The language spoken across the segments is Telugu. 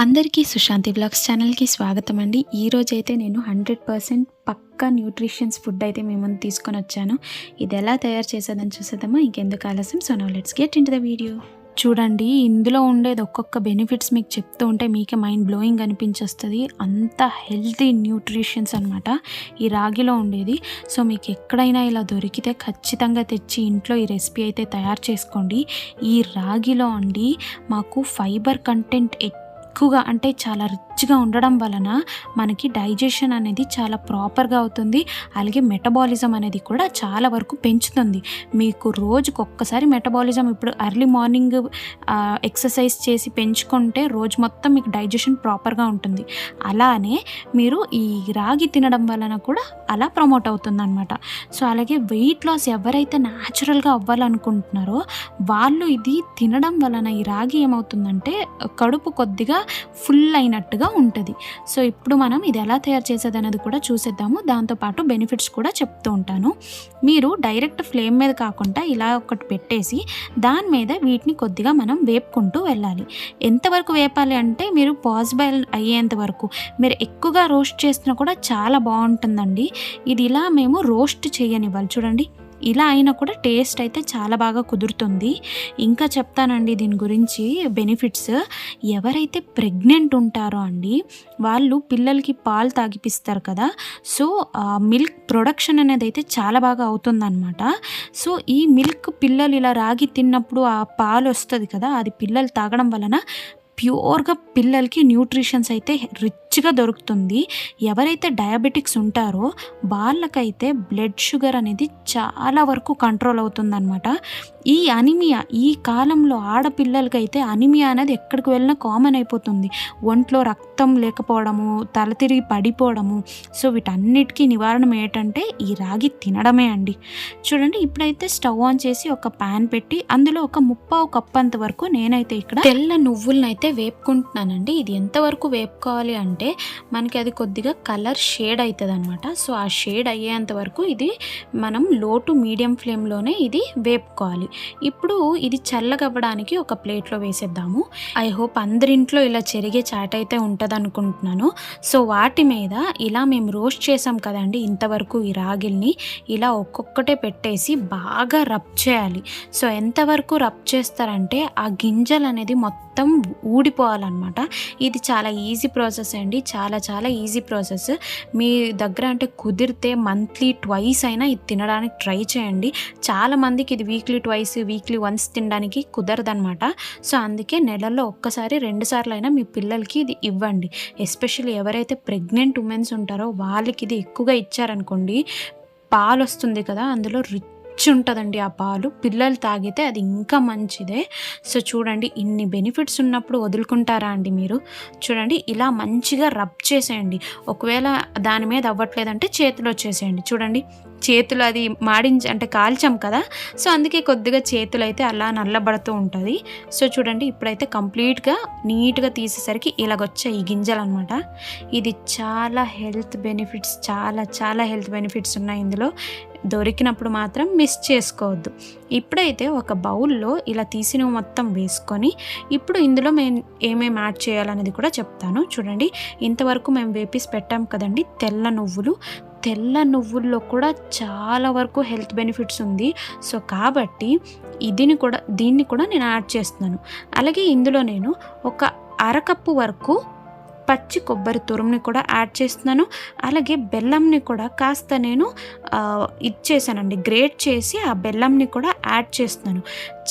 అందరికీ సుశాంతి వ్లాగ్స్ ఛానల్కి స్వాగతం అండి. ఈరోజైతే నేను 100% పక్కా న్యూట్రిషన్స్ ఫుడ్ అయితే మీ ముందు తీసుకొని వచ్చాను. ఇది ఎలా తయారు చేసేదని చూసేద్దామా? ఇంకెందుకు ఆలస్యం. So now let's get into the video. చూడండి, ఇందులో ఉండేది ఒక్కొక్క బెనిఫిట్స్ మీకు చెప్తూ ఉంటే మీకే మైండ్ బ్లోయింగ్ అనిపించేస్తుంది. అంత హెల్తీ న్యూట్రిషన్స్ అనమాట ఈ రాగిలో ఉండేది. సో మీకు ఎక్కడైనా ఇలా దొరికితే ఖచ్చితంగా తెచ్చి ఇంట్లో ఈ రెసిపీ అయితే తయారు చేసుకోండి. ఈ రాగిలో అండి మాకు ఫైబర్ కంటెంట్ ఎక్కువగా, అంటే చాలా రిచ్గా ఉండడం వలన మనకి డైజెషన్ అనేది చాలా ప్రాపర్గా అవుతుంది. అలాగే మెటబాలిజం అనేది కూడా చాలా వరకు పెంచుతుంది. మీకు రోజుకు ఒక్కసారి మెటబాలిజం, ఇప్పుడు ఎర్లీ మార్నింగ్ ఎక్సర్సైజ్ చేసి పెంచుకుంటే రోజు మొత్తం మీకు డైజెషన్ ప్రాపర్గా ఉంటుంది. అలానే మీరు ఈ రాగి తినడం వలన కూడా అలా ప్రమోట్ అవుతుంది అనమాట. సో అలాగే వెయిట్ లాస్ ఎవరైతే న్యాచురల్గా అవ్వాలనుకుంటున్నారో వాళ్ళు ఇది తినడం వలన ఈ రాగి ఏమవుతుందంటే కడుపు కొద్దిగా ఫుల్ అయినట్టుగా ఉంటుంది. సో ఇప్పుడు మనం ఇది ఎలా తయారు చేసేది అనేది కూడా చూసేద్దాము. దాంతోపాటు బెనిఫిట్స్ కూడా చెప్తూ ఉంటాను. మీరు డైరెక్ట్ ఫ్లేమ్ మీద కాకుండా ఇలా ఒకటి పెట్టేసి దాని మీద వీటిని కొద్దిగా మనం వేపుకుంటూ వెళ్ళాలి. ఎంతవరకు వేపాలి అంటే మీరు పాసిబుల్ అయ్యేంత వరకు. మీరు ఎక్కువగా రోస్ట్ చేసినా కూడా చాలా బాగుంటుందండి. ఇది ఇలా మేము రోస్ట్ చేయనివ్వాలి. చూడండి, ఇలా అయినా కూడా టేస్ట్ అయితే చాలా బాగా కుదురుతుంది. ఇంకా చెప్తానండి దీని గురించి బెనిఫిట్స్. ఎవరైతే ప్రెగ్నెంట్ ఉంటారో అండి వాళ్ళు పిల్లలకి పాలు తాగిపిస్తారు కదా, సో మిల్క్ ప్రొడక్షన్ అనేది అయితే చాలా బాగా అవుతుందన్నమాట. సో ఈ మిల్క్ పిల్లలు ఇలా రాగి తిన్నప్పుడు ఆ పాలు వస్తుంది కదా, అది పిల్లలు తాగడం వలన ప్యూర్గా పిల్లలకి న్యూట్రిషన్స్ అయితే రిచ్గా దొరుకుతుంది. ఎవరైతే డయాబెటిక్స్ ఉంటారో వాళ్ళకైతే బ్లడ్ షుగర్ అనేది చాలా వరకు కంట్రోల్ అవుతుందన్నమాట. ఈ అనిమియా, ఈ కాలంలో ఆడపిల్లలకైతే అనిమియా అనేది ఎక్కడికి వెళ్ళినా కామన్ అయిపోతుంది. ఒంట్లో రక్తం లేకపోవడము, తల తిరిగి పడిపోవడము. సో వీటన్నిటికీ నివారణ ఏంటంటే ఈ రాగి తినడమే అండి. చూడండి, ఇప్పుడైతే స్టవ్ ఆన్ చేసి ఒక ప్యాన్ పెట్టి అందులో ఒక 1/2 కప్ అంత వరకు నేనైతే ఇక్కడ తెల్ల నువ్వులను అయితే వేపుకుంటున్నానండి. ఇది ఎంతవరకు వేపుకోవాలి అంటే మనకి అది కొద్దిగా కలర్ షేడ్ అవుతుంది అనమాట. సో ఆ షేడ్ అయ్యేంత వరకు ఇది మనం లో టు మీడియం ఫ్లేమ్లోనే ఇది వేపుకోవాలి. ఇప్పుడు ఇది చల్లగవ్వడానికి ఒక ప్లేట్లో వేసేద్దాము. ఐ హోప్ అందరింట్లో ఇలా చెరిగే చాట్ అయితే ఉంటుంది అనుకుంటున్నాను. సో వాటి మీద ఇలా మేము రోస్ట్ చేసాం కదండి ఇంతవరకు ఈ రాగిల్ని ఇలా ఒక్కొక్కటే పెట్టేసి బాగా రబ్ చేయాలి. సో ఎంతవరకు రబ్ చేస్తారంటే ఆ గింజలు అనేది మొత్తం ఊడిపోవాలన్నమాట. ఇది చాలా ఈజీ ప్రాసెస్ అండి, చాలా చాలా ఈజీ ప్రాసెస్. మీ దగ్గర అంటే కుదిరితే మంత్లీ ట్వైస్ అయినా ఇది తినడానికి ట్రై చేయండి. చాలామందికి ఇది వీక్లీ వన్స్ తినడానికి కుదరదనమాట. సో అందుకే నెలల్లో ఒక్కసారి 2 సార్లు అయినా మీ పిల్లలకి ఇది ఇవ్వండి. ఎస్పెషల్లీ ఎవరైతే ప్రెగ్నెంట్ ఉమెన్స్ ఉంటారో వాళ్ళకి ఇది ఎక్కువగా ఇచ్చారనుకోండి, పాలు వస్తుంది కదా అందులో రిచ్ ఉంటుందండి ఆ పాలు. పిల్లలు తాగితే అది ఇంకా మంచిదే. సో చూడండి, ఇన్ని బెనిఫిట్స్ ఉన్నప్పుడు వదులుకుంటారా అండి మీరు? చూడండి, ఇలా మంచిగా రబ్ చేసేయండి. ఒకవేళ దాని మీద అవ్వట్లేదంటే చేతిలో చేసేయండి. చూడండి, చేతులు అది అంటే కాల్చాం కదా, సో అందుకే కొద్దిగా చేతులు అయితే అలా నల్లబడుతూ ఉంటుంది. సో చూడండి, ఇప్పుడైతే కంప్లీట్గా నీట్గా తీసేసరికి ఇలాగొచ్చాయి ఈ గింజలు అనమాట. ఇది చాలా హెల్త్ బెనిఫిట్స్, చాలా చాలా హెల్త్ బెనిఫిట్స్ ఉన్నాయి ఇందులో. దొరికినప్పుడు మాత్రం మిస్ చేసుకోవద్దు. ఇప్పుడైతే ఒక బౌల్లో ఇలా తీసినవి మొత్తం వేసుకొని ఇప్పుడు ఇందులో మేము ఏమేమి యాడ్ చేయాలనేది కూడా చెప్తాను. చూడండి, ఇంతవరకు మేము వేపేసి పెట్టాం కదండి తెల్ల నువ్వుల్లో కూడా చాలా వరకు హెల్త్ బెనిఫిట్స్ ఉంది. సో కాబట్టి దీన్ని కూడా నేను యాడ్ చేస్తున్నాను. అలాగే ఇందులో నేను ఒక అరకప్పు వరకు పచ్చి కొబ్బరి తురుముని కూడా యాడ్ చేస్తున్నాను. అలాగే బెల్లంని కూడా కాస్త నేను ఇచ్చేసానండి, గ్రేట్ చేసి ఆ బెల్లంని కూడా యాడ్ చేస్తున్నాను.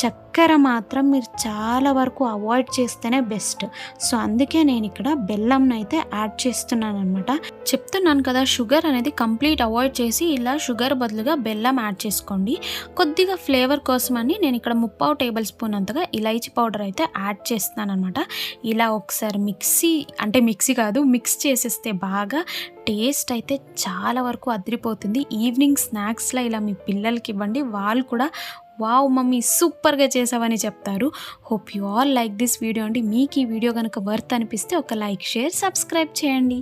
చక్కెర మాత్రం మీరు చాలా వరకు అవాయిడ్ చేస్తేనే బెస్ట్. సో అందుకే నేను ఇక్కడ బెల్లంని అయితే యాడ్ చేస్తున్నాను అనమాట. చెప్తున్నాను కదా, షుగర్ అనేది కంప్లీట్ అవాయిడ్ చేసి ఇలా షుగర్ బదులుగా బెల్లం యాడ్ చేసుకోండి. కొద్దిగా ఫ్లేవర్ కోసమని నేను ఇక్కడ 3/4 టేబుల్ స్పూన్ అంతగా ఇలైచి పౌడర్ అయితే యాడ్ చేస్తున్నాను అనమాట. ఇలా ఒకసారి మిక్స్ చేసేస్తే బాగా టేస్ట్ అయితే చాలా వరకు అదిరిపోతుంది. ఈవినింగ్ స్నాక్స్లో ఇలా మీ పిల్లలకి ఇవ్వండి, వాళ్ళు కూడా వావ్ మమ్మీ సూపర్గా చేసావని చెప్తారు. Hope you all like this video అండి. మీకు ఈ వీడియో కనుక వర్త్ అనిపిస్తే ఒక లైక్, షేర్, సబ్స్క్రైబ్ చేయండి.